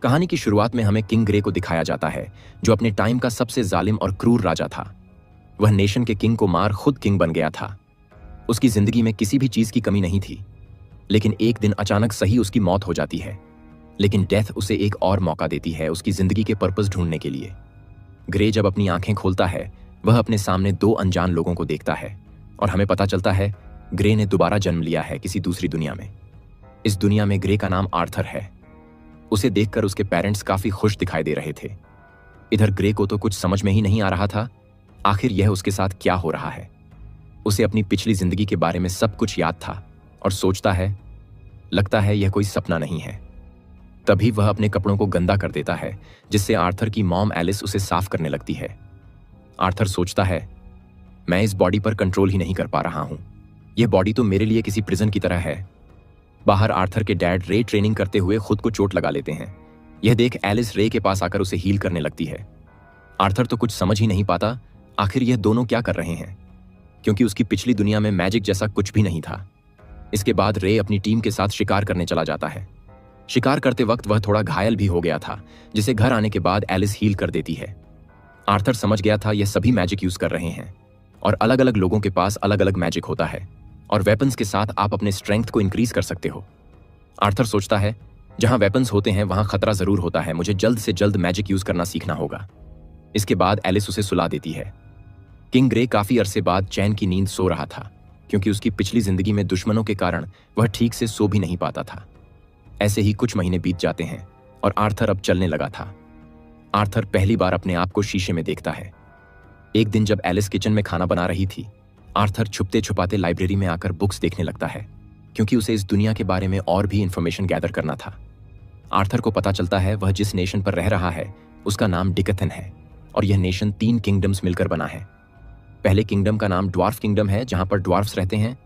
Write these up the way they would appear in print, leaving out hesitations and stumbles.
कहानी की शुरुआत में हमें किंग ग्रे को दिखाया जाता है, जो अपने टाइम का सबसे जालिम और क्रूर राजा था। वह नेशन के किंग को मार खुद किंग बन गया था। उसकी जिंदगी में किसी भी चीज की कमी नहीं थी, लेकिन एक दिन अचानक सही उसकी मौत हो जाती है। लेकिन डेथ उसे एक और मौका देती है उसकी जिंदगी के पर्पस ढूंढने के लिए। ग्रे जब अपनी आंखें खोलता है, वह अपने सामने दो अनजान लोगों को देखता है और हमें पता चलता है ग्रे ने दोबारा जन्म लिया है किसी दूसरी दुनिया में। इस दुनिया में ग्रे का नाम आर्थर है। उसे देखकर उसके पेरेंट्स काफी खुश दिखाई दे रहे थे। इधर ग्रे को तो कुछ समझ में ही नहीं आ रहा था, आखिर यह उसके साथ क्या हो रहा है। उसे अपनी पिछली जिंदगी के बारे में सब कुछ याद था और सोचता है, लगता है यह कोई सपना नहीं है। तभी वह अपने कपड़ों को गंदा कर देता है, जिससे आर्थर की मॉम एलिस उसे साफ करने लगती है। आर्थर सोचता है, मैं इस बॉडी पर कंट्रोल ही नहीं कर पा रहा हूं। यह बॉडी तो मेरे लिए किसी प्रिजन की तरह है। बाहर आर्थर के डैड रे ट्रेनिंग करते हुए खुद को चोट लगा लेते हैं। यह देख एलिस रे के पास आकर उसे हील करने लगती है। आर्थर तो कुछ समझ ही नहीं पाता, आखिर यह दोनों क्या कर रहे हैं, क्योंकि उसकी पिछली दुनिया में मैजिक जैसा कुछ भी नहीं था। इसके बाद रे अपनी टीम के साथ शिकार करने चला जाता है। शिकार करते वक्त वह थोड़ा घायल भी हो गया था, जिसे घर आने के बाद एलिस हील कर देती है। आर्थर समझ गया था यह सभी मैजिक यूज कर रहे हैं और अलग अलग लोगों के पास अलग अलग मैजिक होता है और वेपन्स के साथ आप अपने स्ट्रेंथ को इंक्रीज कर सकते हो। आर्थर सोचता है, जहां वेपन्स होते हैं वहां खतरा जरूर होता है, मुझे जल्द से जल्द मैजिक यूज करना सीखना होगा। इसके बाद एलिस उसे सुला देती है। किंग ग्रे काफी अरसे बाद चैन की नींद सो रहा था, क्योंकि उसकी पिछली जिंदगी में दुश्मनों के कारण वह ठीक से सो भी नहीं पाता था। ऐसे ही कुछ महीने बीत जाते हैं और आर्थर अब चलने लगा था। आर्थर पहली बार अपने आप को शीशे में देखता है। एक दिन जब एलिस किचन में खाना बना रही थी, आर्थर छुपते छुपाते लाइब्रेरी में आकर बुक्स देखने लगता है, क्योंकि उसे इस दुनिया के बारे में और भी इंफॉर्मेशन गैदर करना था। आर्थर को पता चलता है वह जिस नेशन पर रह रहा है उसका नाम डिकथन है और यह नेशन 3 किंगडम्स मिलकर बना है। पहले किंगडम का नाम ड्वार्फ किंगडम है, जहां पर ड्वार्फ्स रहते हैं।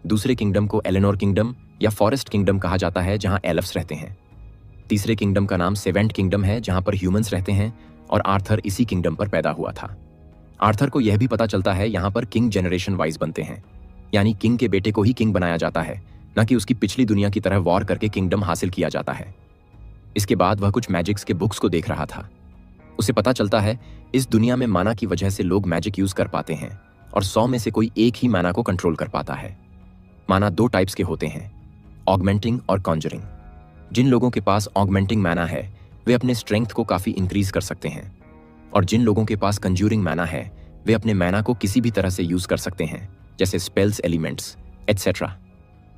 दूसरे किंगडम को एलेनोर किंगडम या फॉरेस्ट किंगडम कहा जाता है, जहां एल्फ्स रहते हैं। तीसरे किंगडम का नाम सेवेंट किंगडम है, जहां पर ह्यूमंस रहते हैं और आर्थर इसी किंगडम पर पैदा हुआ था। आर्थर को यह भी पता चलता है यहां पर किंग जनरेशन वाइज बनते हैं, यानी किंग के बेटे को ही किंग बनाया जाता है, न कि उसकी पिछली दुनिया की तरह वॉर करके किंगडम हासिल किया जाता है। इसके बाद वह कुछ मैजिक्स के बुक्स को देख रहा था। उसे पता चलता है इस दुनिया में माना की वजह से लोग मैजिक यूज कर पाते हैं और 100 में से कोई एक ही माना को कंट्रोल कर पाता है। माना 2 टाइप्स के होते हैं, ऑगमेंटिंग और कॉन्जरिंग। जिन लोगों के पास ऑगमेंटिंग माना है वे अपने स्ट्रेंथ को काफी इंक्रीज कर सकते हैं, और जिन लोगों के पास कंज्यूरिंग माना है वे अपने माना को किसी भी तरह से यूज कर सकते हैं, जैसे स्पेल्स, एलिमेंट्स एटसेट्रा।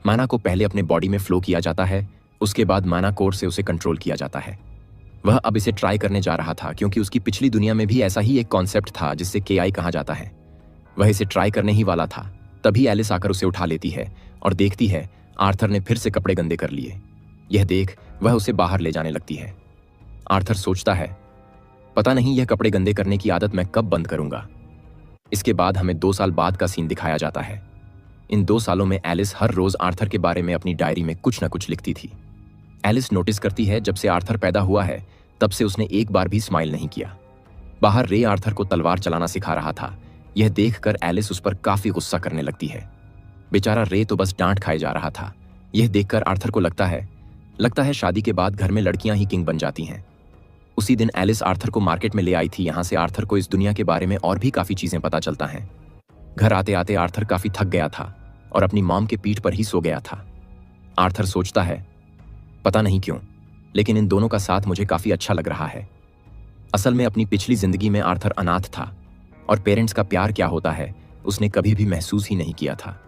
माना को पहले अपने बॉडी में फ्लो किया जाता है, उसके बाद माना कोर से उसे कंट्रोल किया जाता है। वह अब इसे ट्राई करने जा रहा था, क्योंकि उसकी पिछली दुनिया में भी ऐसा ही एक कॉन्सेप्ट था जिससे KI कहा जाता है। वह इसे ट्राई करने ही वाला था, तभी एलिस आकर उसे उठा लेती है और देखती है आर्थर ने फिर से कपड़े गंदे कर लिए। यह देख वह उसे बाहर ले जाने लगती है। आर्थर सोचता है, पता नहीं यह कपड़े गंदे करने की आदत मैं कब बंद करूंगा। इसके बाद हमें 2 साल बाद का सीन दिखाया जाता है। इन 2 सालों में एलिस हर रोज आर्थर के बारे में अपनी डायरी में कुछ न कुछ लिखती थी। एलिस नोटिस करती है जब से आर्थर पैदा हुआ है तब से उसने एक बार भी स्माइल नहीं किया। बाहर रे आर्थर को तलवार चलाना सिखा रहा था। यह देखकर एलिस उस पर काफी गुस्सा करने लगती है। बेचारा रे तो बस डांट खाए जा रहा था। यह देखकर आर्थर को लगता है शादी के बाद घर में लड़कियां ही किंग बन जाती हैं। उसी दिन एलिस आर्थर को मार्केट में ले आई थी। यहां से आर्थर को इस दुनिया के बारे में और भी काफी चीजें पता चलता है। घर आते आते आर्थर काफी थक गया था और अपनी मॉम के पीठ पर ही सो गया था। आर्थर सोचता है, पता नहीं क्यों, लेकिन इन दोनों का साथ मुझे काफी अच्छा लग रहा है। असल में अपनी पिछली जिंदगी में आर्थर अनाथ था और पेरेंट्स का प्यार क्या होता है उसने कभी भी महसूस ही नहीं किया था,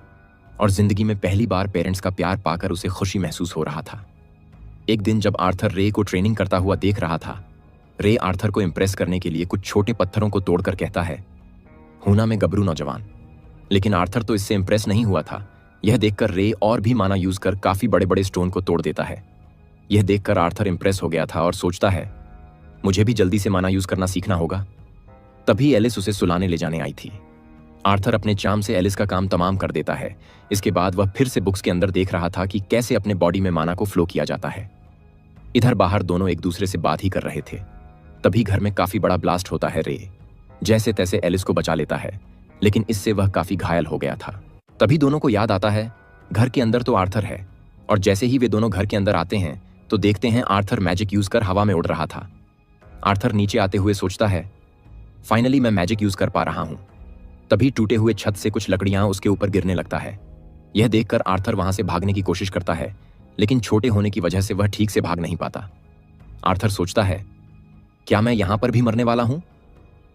और जिंदगी में पहली बार पेरेंट्स का प्यार पाकर उसे खुशी महसूस हो रहा था। एक दिन जब आर्थर रे को ट्रेनिंग करता हुआ देख रहा था, रे आर्थर को इंप्रेस करने के लिए कुछ छोटे पत्थरों को तोड़कर कहता है, हूना में गबरू नौजवान। लेकिन आर्थर तो इससे इंप्रेस नहीं हुआ था। यह देखकर रे और भी माना यूज कर काफी बड़े बड़े स्टोन को तोड़ देता है। यह देखकर आर्थर इंप्रेस हो गया था और सोचता है, मुझे भी जल्दी से माना यूज करना सीखना होगा। तभी एलिस उसे सुलाने ले जाने आई थी। आर्थर अपने चार्म से एलिस का काम तमाम कर देता है। इसके बाद वह फिर से बुक्स के अंदर देख रहा था कि कैसे अपने बॉडी में माना को फ्लो किया जाता है। इधर बाहर दोनों एक दूसरे से बात ही कर रहे थे। तभी घर में काफी बड़ा ब्लास्ट होता है। रे जैसे तैसे एलिस को बचा लेता है, लेकिन इससे वह काफी घायल हो गया था। तभी दोनों को याद आता है घर के अंदर तो आर्थर है, और जैसे ही वे दोनों घर के अंदर आते हैं तो देखते हैं आर्थर मैजिक यूज कर हवा में उड़ रहा था। आर्थर नीचे आते हुए सोचता है, फाइनली मैं मैजिक यूज कर पा रहा हूं। तभी टूटे हुए छत से कुछ लकड़ियां उसके ऊपर गिरने लगता है। यह देखकर आर्थर वहां से भागने की कोशिश करता है, लेकिन छोटे होने की वजह से वह ठीक से भाग नहीं पाता। आर्थर सोचता है, क्या मैं यहां पर भी मरने वाला हूं?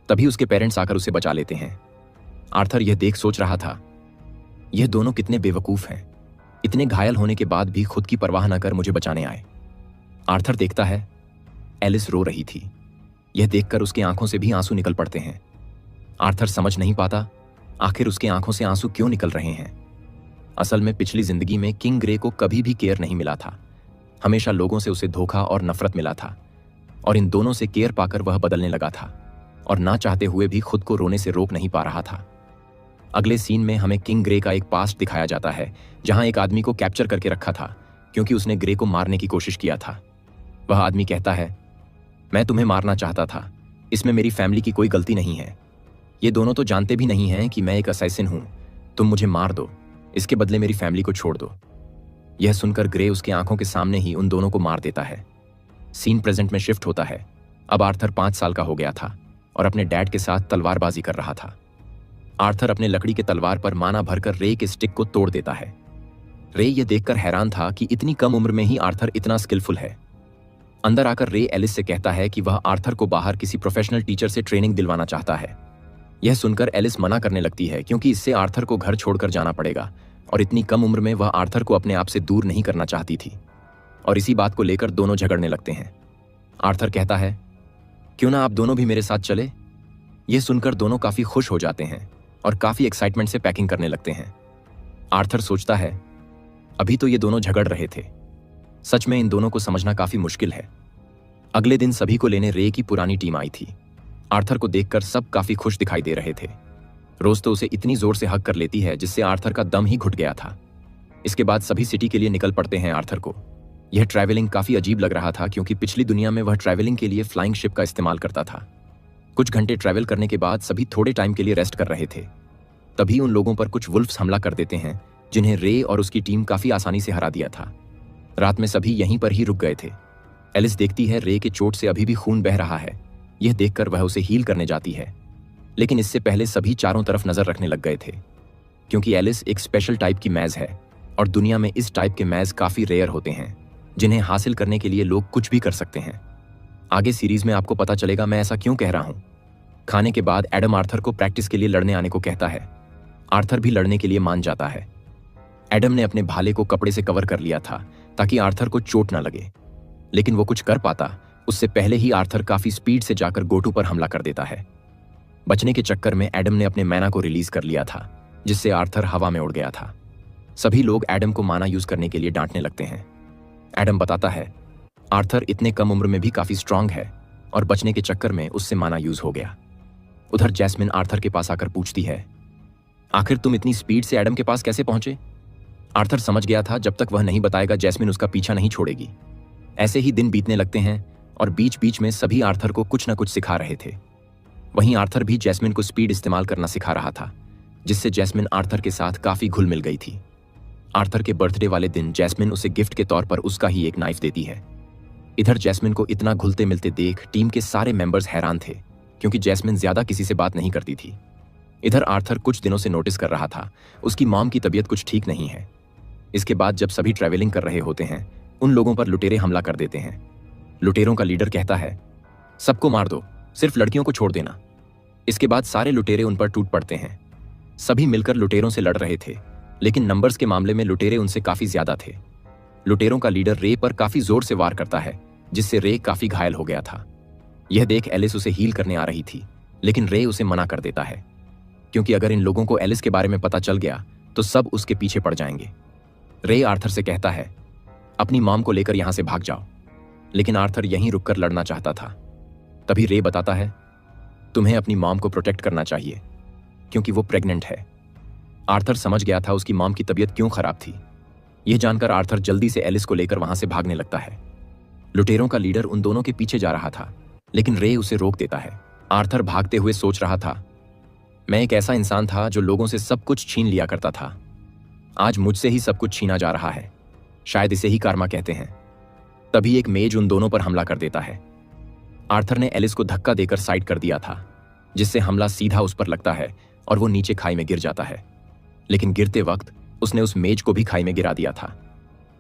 तभी उसके पेरेंट्स आकर उसे बचा लेते हैं। आर्थर यह देख सोच रहा था, यह दोनों कितने बेवकूफ हैं, इतने घायल होने के बाद भी खुद की परवाह न कर मुझे बचाने आए। आर्थर देखता है एलिस रो रही थी। यह देखकर उसकी आंखों से भी आंसू निकल पड़ते हैं। आर्थर समझ नहीं पाता आखिर उसके आंखों से आंसू क्यों निकल रहे हैं। असल में पिछली जिंदगी में किंग ग्रे को कभी भी केयर नहीं मिला था। हमेशा लोगों से उसे धोखा और नफरत मिला था, और इन दोनों से केयर पाकर वह बदलने लगा था, और ना चाहते हुए भी खुद को रोने से रोक नहीं पा रहा था। अगले सीन में हमें किंग ग्रे का एक पास्ट दिखाया जाता है, जहां एक आदमी को कैप्चर करके रखा था क्योंकि उसने ग्रे को मारने की कोशिश किया था। वह आदमी कहता है, मैं तुम्हें मारना चाहता था, इसमें मेरी फैमिली की कोई गलती नहीं है। ये दोनों तो जानते भी नहीं हैं कि मैं एक असैसिन हूं। तुम मुझे मार दो, इसके बदले मेरी फैमिली को छोड़ दो। यह सुनकर ग्रे उसकी आंखों के सामने ही उन दोनों को मार देता है। सीन प्रेजेंट में शिफ्ट होता है। अब आर्थर 5 साल का हो गया था और अपने डैड के साथ तलवारबाजी कर रहा था। आर्थर अपने लकड़ी के तलवार पर माना भरकर रे के स्टिक को तोड़ देता है। रे यह देखकर हैरान था कि इतनी कम उम्र में ही आर्थर इतना स्किलफुल है। अंदर आकर रे एलिस से कहता है कि वह आर्थर को बाहर किसी प्रोफेशनल टीचर से ट्रेनिंग दिलवाना चाहता है। यह सुनकर एलिस मना करने लगती है क्योंकि इससे आर्थर को घर छोड़कर जाना पड़ेगा, और इतनी कम उम्र में वह आर्थर को अपने आप से दूर नहीं करना चाहती थी। और इसी बात को लेकर दोनों झगड़ने लगते हैं। आर्थर कहता है, क्यों ना आप दोनों भी मेरे साथ चले। यह सुनकर दोनों काफी खुश हो जाते हैं और काफी एक्साइटमेंट से पैकिंग करने लगते हैं। आर्थर सोचता है, अभी तो ये दोनों झगड़ रहे थे, सच में इन दोनों को समझना काफी मुश्किल है। अगले दिन सभी को लेने रे की पुरानी टीम आई थी। आर्थर को देखकर सब काफी खुश दिखाई दे रहे थे। रोज तो उसे इतनी जोर से हग कर लेती है जिससे आर्थर का दम ही घुट गया था। इसके बाद सभी सिटी के लिए निकल पड़ते हैं आर्थर को। यह ट्रैवलिंग काफी अजीब लग रहा था क्योंकि पिछली दुनिया में वह ट्रैवलिंग के लिए फ्लाइंग शिप का इस्तेमाल करता था। कुछ घंटे ट्रैवल करने के बाद सभी थोड़े टाइम के लिए रेस्ट कर रहे थे। तभी उन लोगों पर कुछ वुल्फ्स हमला कर देते हैं, जिन्हें रे और उसकी टीम काफी आसानी से हरा दिया था। रात में सभी यहीं पर ही रुक गए थे। एलिस देखती है रे के चोट से अभी भी खून बह रहा है। यह देखकर वह उसे हील करने जाती है, लेकिन इससे पहले सभी चारों तरफ नजर रखने लग गए थे, क्योंकि एलिस एक स्पेशल टाइप की मैज है और दुनिया में इस टाइप के मैज काफी रेयर होते हैं, जिन्हें हासिल करने के लिए लोग कुछ भी कर सकते हैं। आगे सीरीज में आपको पता चलेगा मैं ऐसा क्यों कह रहा हूं। खाने के बाद एडम आर्थर को प्रैक्टिस के लिए लड़ने आने को कहता है। आर्थर भी लड़ने के लिए मान जाता है। एडम ने अपने भाले को कपड़े से कवर कर लिया था ताकि आर्थर को चोट न लगे, लेकिन वो कुछ कर पाता उससे पहले ही आर्थर काफी स्पीड से जाकर गोटू पर हमला कर देता है। बचने के चक्कर में एडम ने अपने मैना को रिलीज कर लिया था, जिससे आर्थर हवा में उड़ गया था। सभी लोग एडम को माना यूज करने के लिए डांटने लगते हैं। एडम बताता है, आर्थर इतने कम उम्र में भी काफी स्ट्रांग है और बचने के चक्कर में उससे माना यूज हो गया। उधर जैस्मिन आर्थर के पास आकर पूछती है, आखिर तुम इतनी स्पीड से एडम के पास कैसे पहुंचे? आर्थर समझ गया था जब तक वह नहीं बताएगा जैस्मिन उसका पीछा नहीं छोड़ेगी। ऐसे ही दिन बीतने लगते हैं और बीच बीच में सभी आर्थर को कुछ न कुछ सिखा रहे थे। वहीं आर्थर भी जैस्मिन को स्पीड इस्तेमाल करना सिखा रहा था, जिससे जैस्मिन आर्थर के साथ काफी घुल मिल गई थी। आर्थर के बर्थडे वाले दिन जैस्मिन उसे गिफ्ट के तौर पर उसका ही एक नाइफ देती है। इधर जैस्मिन को इतना घुलते मिलते देख टीम के सारे मेंबर्स हैरान थे, क्योंकि जैस्मिन ज्यादा किसी से बात नहीं करती थी। इधर आर्थर कुछ दिनों से नोटिस कर रहा था उसकी मॉम की तबीयत कुछ ठीक नहीं है। इसके बाद जब सभी ट्रैवलिंग कर रहे होते हैं, उन लोगों पर लुटेरे हमला कर देते हैं। लुटेरों का लीडर कहता है, सबको मार दो, सिर्फ लड़कियों को छोड़ देना। इसके बाद सारे लुटेरे उन पर टूट पड़ते हैं। सभी मिलकर लुटेरों से लड़ रहे थे, लेकिन नंबर्स के मामले में लुटेरे उनसे काफी ज्यादा थे। लुटेरों का लीडर रे पर काफी जोर से वार करता है, जिससे रे काफी घायल हो गया था। यह देख एलिस उसे हील करने आ रही थी, लेकिन रे उसे मना कर देता है, क्योंकि अगर इन लोगों को एलिस के बारे में पता चल गया तो सब उसके पीछे पड़ जाएंगे। रे आर्थर से कहता है, अपनी मॉम को लेकर यहां से भाग जाओ, लेकिन आर्थर यहीं रुककर लड़ना चाहता था। तभी रे बताता है, तुम्हें अपनी मॉम को प्रोटेक्ट करना चाहिए, क्योंकि वो प्रेग्नेंट है। आर्थर समझ गया था उसकी मॉम की तबीयत क्यों खराब थी। यह जानकर आर्थर जल्दी से एलिस को लेकर वहां से भागने लगता है। लुटेरों का लीडर उन दोनों के पीछे जा रहा था, लेकिन रे उसे रोक देता है। आर्थर भागते हुए सोच रहा था, मैं एक ऐसा इंसान था जो लोगों से सब कुछ छीन लिया करता था। आज मुझसे ही सब कुछ छीना जा रहा है। शायद इसे ही कार्मा कहते हैं। तभी एक मेज उन दोनों पर हमला कर देता है। आर्थर ने एलिस को धक्का देकर साइड कर दिया था, जिससे हमला सीधा उस पर लगता है और वो नीचे खाई में गिर जाता है। लेकिन गिरते वक्त उसने उस मेज को भी खाई में गिरा दिया था।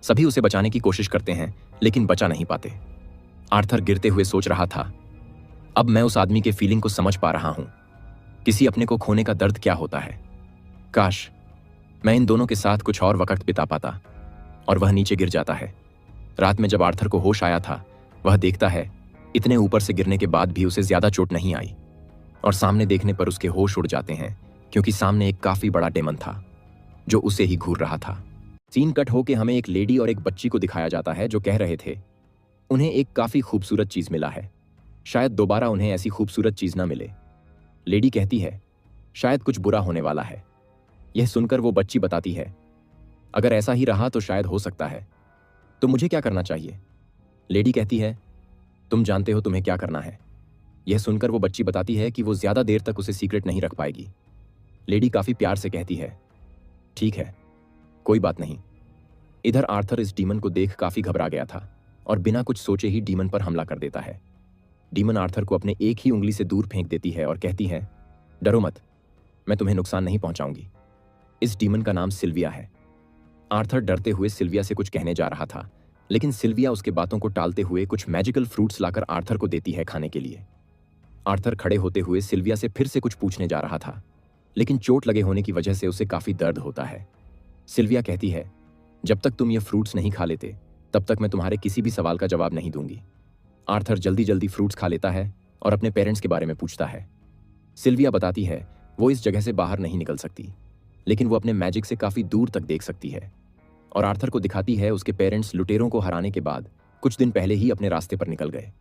सभी उसे बचाने की कोशिश करते हैं, लेकिन बचा नहीं पाते। आर्थर गिरते हुए सोच रहा था, अब मैं उस आदमी के फीलिंग को समझ पा रहा हूं। किसी अपने को खोने का दर्द क्या होता है। काश मैं इन दोनों के साथ कुछ और वक्त बिता पाता। और वह नीचे गिर जाता है। रात में जब आर्थर को होश आया था, वह देखता है इतने ऊपर से गिरने के बाद भी उसे ज्यादा चोट नहीं आई। और सामने देखने पर उसके होश उड़ जाते हैं, क्योंकि सामने एक काफी बड़ा डेमन था जो उसे ही घूर रहा था। सीन कट होके हमें एक लेडी और एक बच्ची को दिखाया जाता है जो कह रहे थे उन्हें एक काफी खूबसूरत चीज मिला है, शायद दोबारा उन्हें ऐसी खूबसूरत चीज ना मिले। लेडी कहती है शायद कुछ बुरा होने वाला है। यह सुनकर वो बच्ची बताती है अगर ऐसा ही रहा तो शायद हो सकता है, तो मुझे क्या करना चाहिए। लेडी कहती है तुम जानते हो तुम्हें क्या करना है। यह सुनकर वो बच्ची बताती है कि वो ज्यादा देर तक उसे सीक्रेट नहीं रख पाएगी। लेडी काफी प्यार से कहती है ठीक है, कोई बात नहीं। इधर आर्थर इस डीमन को देख काफी घबरा गया था और बिना कुछ सोचे ही डीमन पर हमला कर देता है। डीमन आर्थर को अपने एक ही उंगली से दूर फेंक देती है और कहती है डरो मत, मैं तुम्हें नुकसान नहीं पहुंचाऊंगी। इस डीमन का नाम सिल्विया है। आर्थर डरते हुए सिल्विया से कुछ कहने जा रहा था, लेकिन सिल्विया उसके बातों को टालते हुए कुछ मैजिकल फ्रूट्स लाकर आर्थर को देती है खाने के लिए। आर्थर खड़े होते हुए सिल्विया से फिर से कुछ पूछने जा रहा था, लेकिन चोट लगे होने की वजह से उसे काफी दर्द होता है। सिल्विया कहती है जब तक तुम ये फ्रूट्स नहीं खा लेते तब तक मैं तुम्हारे किसी भी सवाल का जवाब नहीं दूंगी। आर्थर जल्दी जल्दी फ्रूट्स खा लेता है और अपने पेरेंट्स के बारे में पूछता है। सिल्विया बताती है वो इस जगह से बाहर नहीं निकल सकती, लेकिन वो अपने मैजिक से काफी दूर तक देख सकती है। और आर्थर को दिखाती है उसके पेरेंट्स लुटेरों को हराने के बाद कुछ दिन पहले ही अपने रास्ते पर निकल गए।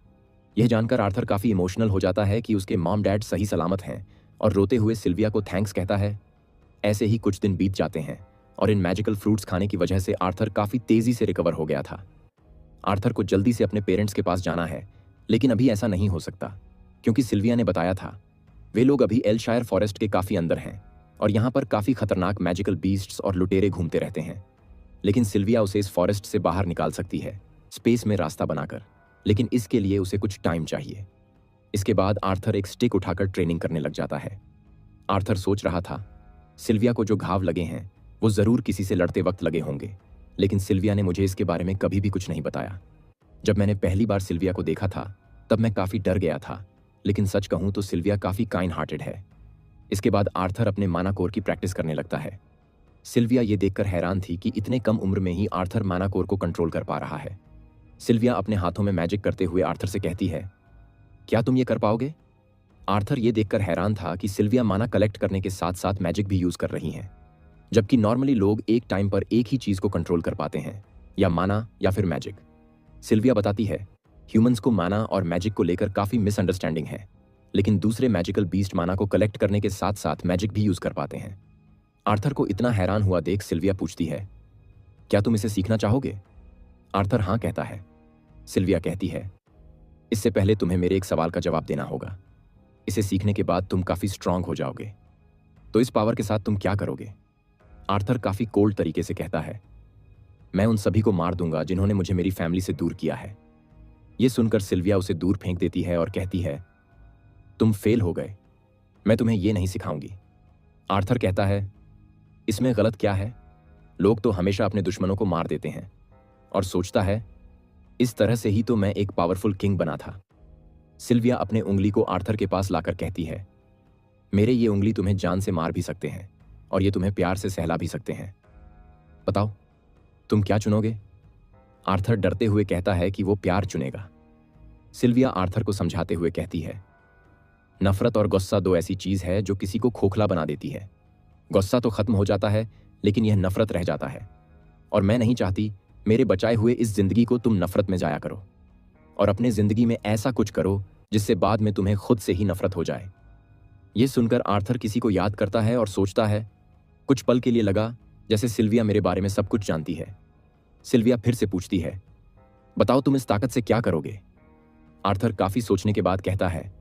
यह जानकर आर्थर काफी इमोशनल हो जाता है कि उसके मॉम डैड सही सलामत हैं और रोते हुए सिल्विया को थैंक्स कहता है। ऐसे ही कुछ दिन बीत जाते हैं और इन मैजिकल फ्रूट्स खाने की वजह से आर्थर काफी तेजी से रिकवर हो गया था। आर्थर को जल्दी से अपने पेरेंट्स के पास जाना है, लेकिन अभी ऐसा नहीं हो सकता, क्योंकि सिल्विया ने बताया था वे लोग अभी एल्शायर फॉरेस्ट के काफी अंदर हैं और यहाँ पर काफी खतरनाक मैजिकल बीस्ट्स और लुटेरे घूमते रहते हैं। लेकिन सिल्विया उसे इस फॉरेस्ट से बाहर निकाल सकती है, स्पेस में रास्ता बनाकर, लेकिन इसके लिए उसे कुछ टाइम चाहिए। इसके बाद आर्थर एक स्टिक उठाकर ट्रेनिंग करने लग जाता है। आर्थर सोच रहा था सिल्विया को जो घाव लगे हैं वो जरूर किसी से लड़ते वक्त लगे होंगे, लेकिन सिल्विया ने मुझे इसके बारे में कभी भी कुछ नहीं बताया। जब मैंने पहली बार सिल्विया को देखा था तब मैं काफी डर गया था, लेकिन सच कहूं तो सिल्विया काफी काइंड हार्टेड है। इसके बाद आर्थर अपने माना कोर की प्रैक्टिस करने लगता है। सिल्विया ये देखकर हैरान थी कि इतने कम उम्र में ही आर्थर माना कोर को कंट्रोल कर पा रहा है। सिल्विया अपने हाथों में मैजिक करते हुए आर्थर से कहती है क्या तुम ये कर पाओगे। आर्थर ये देखकर हैरान था कि सिल्विया माना कलेक्ट करने के साथ साथ मैजिक भी यूज कर रही हैं, जबकि नॉर्मली लोग एक टाइम पर एक ही चीज को कंट्रोल कर पाते हैं, या माना या फिर मैजिक। सिल्विया बताती है ह्यूमंस को माना और मैजिक को लेकर काफी मिसअंडरस्टैंडिंग है, लेकिन दूसरे मैजिकल बीस्ट माना को कलेक्ट करने के साथ साथ मैजिक भी यूज कर पाते हैं। आर्थर को इतना हैरान हुआ देख सिल्विया पूछती है क्या तुम इसे सीखना चाहोगे। आर्थर हाँ कहता है। सिल्विया कहती है इससे पहले तुम्हें मेरे एक सवाल का जवाब देना होगा। इसे सीखने के बाद तुम काफी स्ट्रांग हो जाओगे, तो इस पावर के साथ तुम क्या करोगे। आर्थर काफी कोल्ड तरीके से कहता है मैं उन सभी को मार दूंगा जिन्होंने मुझे मेरी फैमिली से दूर किया है। यह सुनकर सिल्विया उसे दूर फेंक देती है और कहती है तुम फेल हो गए, मैं तुम्हें यह नहीं सिखाऊंगी। आर्थर कहता है इसमें गलत क्या है, लोग तो हमेशा अपने दुश्मनों को मार देते हैं। और सोचता है इस तरह से ही तो मैं एक पावरफुल किंग बना था। सिल्विया अपने उंगली को आर्थर के पास लाकर कहती है मेरे ये उंगली तुम्हें जान से मार भी सकते हैं और ये तुम्हें प्यार से सहला भी सकते हैं। बताओ तुम क्या चुनोगे। आर्थर डरते हुए कहता है कि वो प्यार चुनेगा। सिल्विया आर्थर को समझाते हुए कहती है नफरत और गुस्सा दो ऐसी चीज है जो किसी को खोखला बना देती है। गुस्सा तो खत्म हो जाता है, लेकिन यह नफरत रह जाता है, और मैं नहीं चाहती मेरे बचाए हुए इस जिंदगी को तुम नफरत में जाया करो और अपने जिंदगी में ऐसा कुछ करो जिससे बाद में तुम्हें खुद से ही नफरत हो जाए। यह सुनकर आर्थर किसी को याद करता है और सोचता है कुछ पल के लिए लगा जैसे सिल्विया मेरे बारे में सब कुछ जानती है। सिल्विया फिर से पूछती है बताओ तुम इस ताकत से क्या करोगे। आर्थर काफी सोचने के बाद कहता है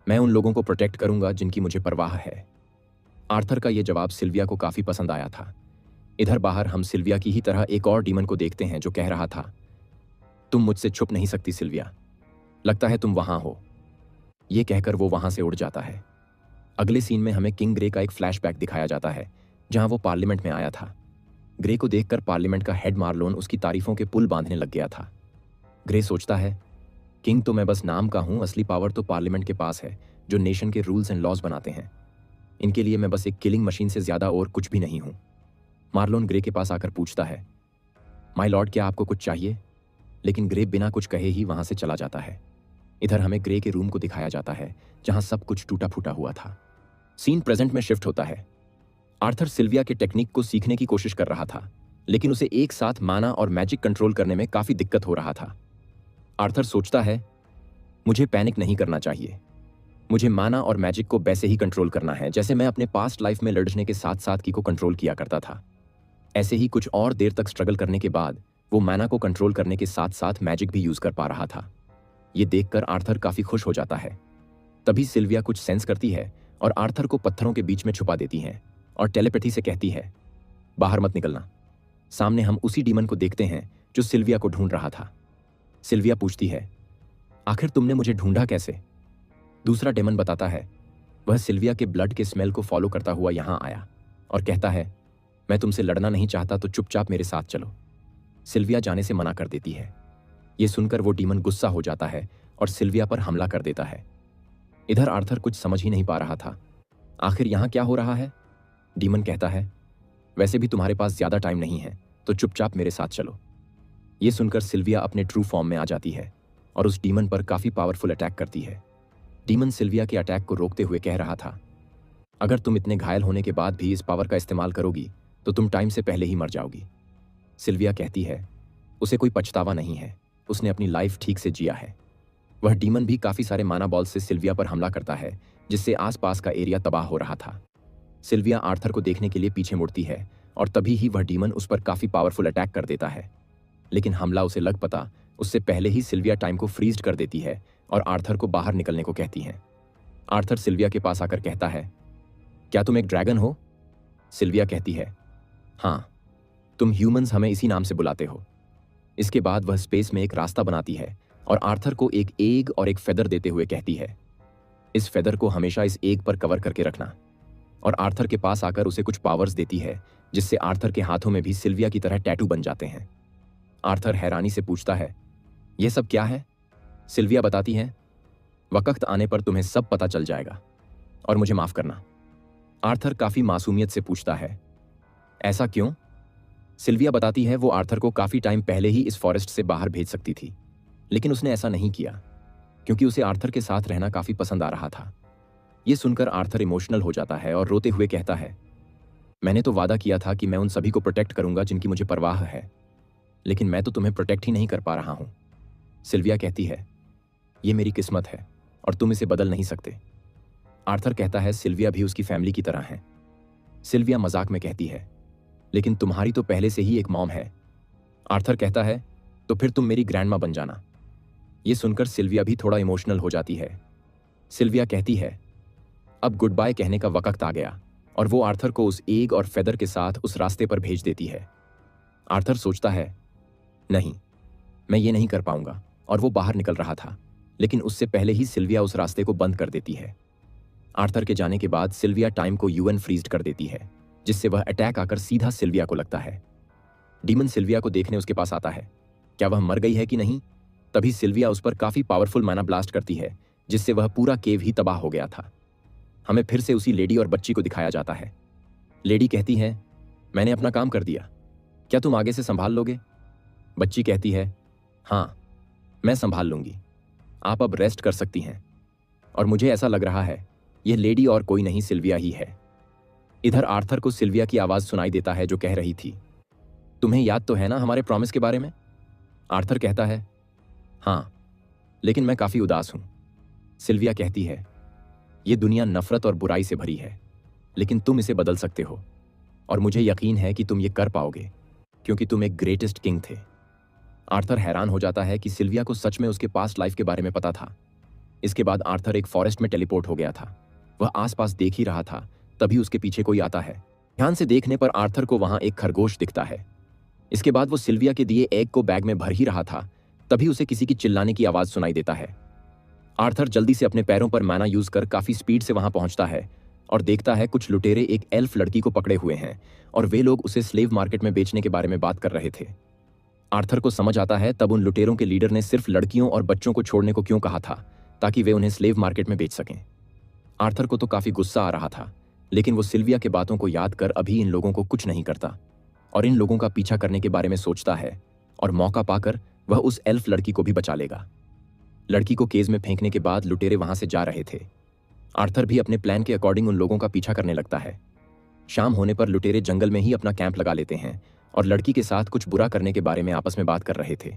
मैं उन लोगों को प्रोटेक्ट करूंगा जिनकी मुझे परवाह है। आर्थर का यह जवाब सिल्विया को काफी पसंद आया था। इधर बाहर हम सिल्विया की ही तरह एक और डीमन को देखते हैं जो कह रहा था तुम मुझसे छुप नहीं सकती सिल्विया, लगता है तुम वहां हो। ये कहकर वो वहां से उड़ जाता है। अगले सीन में हमें किंग ग्रे का एक फ्लैशबैक दिखाया जाता है जहां वो पार्लियामेंट में आया था। ग्रे को देखकर पार्लियामेंट का हेड मार्लोन उसकी तारीफों के पुल बांधने लग गया था। ग्रे सोचता है, किंग तो मैं बस नाम का हूं, असली पावर तो पार्लियामेंट के पास है जो नेशन के रूल्स एंड लॉज बनाते हैं। इनके लिए मैं बस एक किलिंग मशीन से ज्यादा और कुछ भी नहीं हूं। मार्लोन ग्रे के पास आकर पूछता है, माय लॉर्ड क्या आपको कुछ चाहिए? लेकिन ग्रे बिना कुछ कहे ही वहां से चला जाता है। इधर हमें ग्रे के रूम को दिखाया जाता है जहां सब कुछ टूटा फूटा हुआ था। सीन प्रेजेंट में शिफ्ट होता है। आर्थर सिल्विया के टेक्निक को सीखने की कोशिश कर रहा था, लेकिन उसे एक साथ माना और मैजिक कंट्रोल करने में काफी दिक्कत हो रहा था। आर्थर सोचता है, मुझे पैनिक नहीं करना चाहिए। मुझे माना और मैजिक को वैसे ही कंट्रोल करना है जैसे मैं अपने पास्ट लाइफ में लड़ने के साथ साथ की को कंट्रोल किया करता था। ऐसे ही कुछ और देर तक स्ट्रगल करने के बाद वो माना को कंट्रोल करने के साथ साथ मैजिक भी यूज कर पा रहा था। ये देखकर आर्थर काफी खुश हो जाता है। तभी सिल्विया कुछ सेंस करती है और आर्थर को पत्थरों के बीच में छुपा देती है और टेलीपैथी से कहती है, बाहर मत निकलना। सामने हम उसी डीमन को देखते हैं जो सिल्विया को ढूंढ रहा था। सिल्विया पूछती है, आखिर तुमने मुझे ढूंढा कैसे? दूसरा डेमन बताता है, वह सिल्विया के ब्लड के स्मेल को फॉलो करता हुआ यहां आया और कहता है, मैं तुमसे लड़ना नहीं चाहता तो चुपचाप मेरे साथ चलो। सिल्विया जाने से मना कर देती है। यह सुनकर वो डीमन गुस्सा हो जाता है और सिल्विया पर हमला कर देता है। इधर आर्थर कुछ समझ ही नहीं पा रहा था, आखिर यहां क्या हो रहा है? डीमन कहता है, वैसे भी तुम्हारे पास ज्यादा टाइम नहीं है तो चुपचाप मेरे साथ चलो। यह सुनकर सिल्विया अपने ट्रू फॉर्म में आ जाती है और उस डीमन पर काफी पावरफुल अटैक करती है। डीमन सिल्विया के अटैक को रोकते हुए कह रहा था, अगर तुम इतने घायल होने के बाद भी इस पावर का इस्तेमाल करोगी तो तुम टाइम से पहले ही मर जाओगी। सिल्विया कहती है, उसे कोई पछतावा नहीं है, उसने अपनी लाइफ ठीक से जिया है। वह डीमन भी काफी सारे माना बॉल से सिल्विया पर हमला करता है जिससे आसपास का एरिया तबाह हो रहा था। सिल्विया आर्थर को देखने के लिए पीछे मुड़ती है और तभी ही वह डीमन उस पर काफी पावरफुल अटैक कर देता है, लेकिन हमला उसे लग पता उससे पहले ही सिल्विया टाइम को फ्रीज कर देती है और आर्थर को बाहर निकलने को कहती है। आर्थर सिल्विया के पास आकर कहता है, क्या तुम एक ड्रैगन हो? सिल्विया कहती है, हाँ, तुम ह्यूमंस हमें इसी नाम से बुलाते हो। इसके बाद वह स्पेस में एक रास्ता बनाती है और आर्थर को एक एग और एक फेदर देते हुए कहती है, इस फेदर को हमेशा इस एग पर कवर करके रखना। और आर्थर के पास आकर उसे कुछ पावर्स देती है जिससे आर्थर के हाथों में भी सिल्विया की तरह टैटू बन जाते हैं। आर्थर हैरानी से पूछता है, यह सब क्या है? सिल्विया बताती है, वक्त आने पर तुम्हें सब पता चल जाएगा और मुझे माफ करना। आर्थर काफी मासूमियत से पूछता है, ऐसा क्यों? सिल्विया बताती है, वो आर्थर को काफी टाइम पहले ही इस फॉरेस्ट से बाहर भेज सकती थी, लेकिन उसने ऐसा नहीं किया क्योंकि उसे आर्थर के साथ रहना काफी पसंद आ रहा था। यह सुनकर आर्थर इमोशनल हो जाता है और रोते हुए कहता है, मैंने तो वादा किया था कि मैं उन सभी को प्रोटेक्ट करूंगा जिनकी मुझे परवाह है, लेकिन मैं तो तुम्हें प्रोटेक्ट ही नहीं कर पा रहा हूं। सिल्विया कहती है, यह मेरी किस्मत है और तुम इसे बदल नहीं सकते। आर्थर कहता है, सिल्विया भी उसकी फैमिली की तरह है। सिल्विया मजाक में कहती है, लेकिन तुम्हारी तो पहले से ही एक मॉम है। आर्थर कहता है, तो फिर तुम मेरी ग्रैंडमा बन जाना। यह सुनकर सिल्विया भी थोड़ा इमोशनल हो जाती है। सिल्विया कहती है, अब गुड बाय कहने का वक्त आ गया और वो आर्थर को उस एग और फेदर के साथ उस रास्ते पर भेज देती है। आर्थर सोचता है, नहीं, मैं ये नहीं कर पाऊंगा, और वो बाहर निकल रहा था, लेकिन उससे पहले ही सिल्विया उस रास्ते को बंद कर देती है। आर्थर के जाने के बाद सिल्विया टाइम को यूएन फ्रीज कर देती है, जिससे वह अटैक आकर सीधा सिल्विया को लगता है। डीमन सिल्विया को देखने उसके पास आता है, क्या वह मर गई है कि नहीं? तभी सिल्विया उस पर काफी पावरफुल माना ब्लास्ट करती है, जिससे वह पूरा केव ही तबाह हो गया था। हमें फिर से उसी लेडी और बच्ची को दिखाया जाता है। लेडी कहती है, मैंने अपना काम कर दिया, क्या तुम आगे से संभाल लोगे? बच्ची कहती है, हाँ, मैं संभाल लूंगी, आप अब रेस्ट कर सकती हैं। और मुझे ऐसा लग रहा है यह लेडी और कोई नहीं, सिल्विया ही है। इधर आर्थर को सिल्विया की आवाज सुनाई देता है जो कह रही थी, तुम्हें याद तो है ना हमारे प्रॉमिस के बारे में? आर्थर कहता है, हाँ, लेकिन मैं काफी उदास हूं। सिल्विया कहती है, यह दुनिया नफरत और बुराई से भरी है, लेकिन तुम इसे बदल सकते हो और मुझे यकीन है कि तुम ये कर पाओगे क्योंकि तुम एक ग्रेटेस्ट किंग थे। आर्थर हैरान हो जाता है कि सिल्विया को सच में उसके पास्ट लाइफ के बारे में पता था। इसके बाद आर्थर एक फॉरेस्ट में टेलीपोर्ट हो गया था। वह आसपास देख ही रहा था, तभी उसके पीछे कोई आता है। ध्यान से देखने पर आर्थर को वहां एक खरगोश दिखता है। इसके बाद वो सिल्विया के दिए एग को बैग में भर ही रहा था, तभी उसे किसी की चिल्लाने की आवाज सुनाई देता है। आर्थर जल्दी से अपने पैरों पर मैना यूज कर काफी स्पीड से वहां पहुंचता है और देखता है कुछ लुटेरे एक एल्फ लड़की को पकड़े हुए हैं और वे लोग उसे स्लेव मार्केट में बेचने के बारे में बात कर रहे थे। आर्थर को समझ आता है तब उन लुटेरों के लीडर ने सिर्फ लड़कियों और बच्चों को छोड़ने को क्यों कहा था, ताकि वे उन्हें स्लेव मार्केट में बेच सकें। आर्थर को तो काफी गुस्सा आ रहा था, लेकिन वो सिल्विया के बातों को याद कर अभी इन लोगों को कुछ नहीं करता और इन लोगों का पीछा करने के बारे में सोचता है और मौका पाकर वह उस एल्फ लड़की को भी बचा लेगा। लड़की को केज में फेंकने के बाद लुटेरे वहां से जा रहे थे। आर्थर भी अपने प्लान के अकॉर्डिंग उन लोगों का पीछा करने लगता है। शाम होने पर लुटेरे जंगल में ही अपना कैंप लगा लेते हैं और लड़की के साथ कुछ बुरा करने के बारे में आपस में बात कर रहे थे।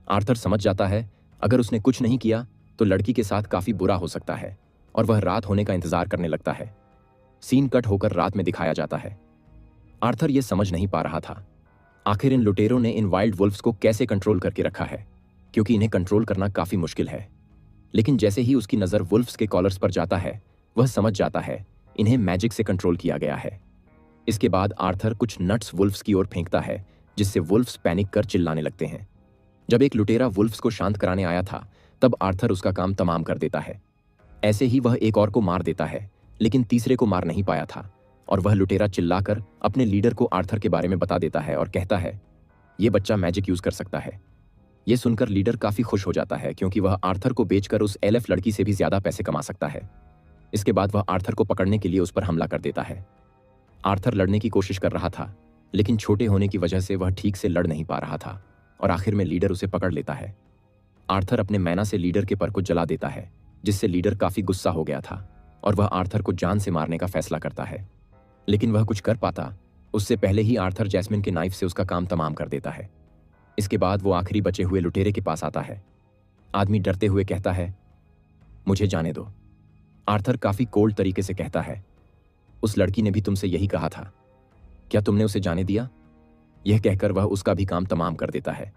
आर्थर समझ जाता है अगर उसने कुछ नहीं किया तो लड़की के साथ काफी बुरा हो सकता है और वह रात होने का इंतजार करने लगता है। सीन कट होकर रात में दिखाया जाता है। आर्थर यह समझ नहीं पा रहा था आखिर इन लुटेरों ने इन वाइल्ड वुल्फ्स को कैसे कंट्रोल करके रखा है, क्योंकि इन्हें कंट्रोल करना काफी मुश्किल है। लेकिन जैसे ही उसकी नजर वुल्फ्स के कॉलर्स पर जाता है वह समझ जाता है इन्हें मैजिक से कंट्रोल किया गया है। इसके बाद आर्थर कुछ नट्स वुल्फ्स की ओर फेंकता है जिससे वुल्फ्स पैनिक कर चिल्लाने लगते हैं। जब एक लुटेरा वुल्फ्स को शांत कराने आया था तब आर्थर उसका काम तमाम कर देता है। ऐसे ही वह एक और को मार देता है, लेकिन तीसरे को मार नहीं पाया था और वह लुटेरा चिल्लाकर अपने लीडर को आर्थर के बारे में बता देता है और कहता है यह बच्चा मैजिक यूज कर सकता है। यह सुनकर लीडर काफी खुश हो जाता है क्योंकि वह आर्थर को बेचकर उस एल्फ लड़की से भी ज्यादा पैसे कमा सकता है। इसके बाद वह आर्थर को पकड़ने के लिए उस पर हमला कर देता है। आर्थर लड़ने की कोशिश कर रहा था, लेकिन छोटे होने की वजह से वह ठीक से लड़ नहीं पा रहा था और आखिर में लीडर उसे पकड़ लेता है। आर्थर अपने मैना से लीडर के पर को जला देता है, जिससे लीडर काफी गुस्सा हो गया था और वह आर्थर को जान से मारने का फैसला करता है। लेकिन वह कुछ कर पाता उससे पहले ही आर्थर जैस्मिन के नाइफ से उसका काम तमाम कर देता है। इसके बाद वो आखिरी बचे हुए लुटेरे के पास आता है। आदमी डरते हुए कहता है मुझे जाने दो। आर्थर काफी कोल्ड तरीके से कहता है उस लड़की ने भी तुमसे यही कहा था, क्या तुमने उसे जाने दिया? यह कहकर वह उसका भी काम तमाम कर देता है।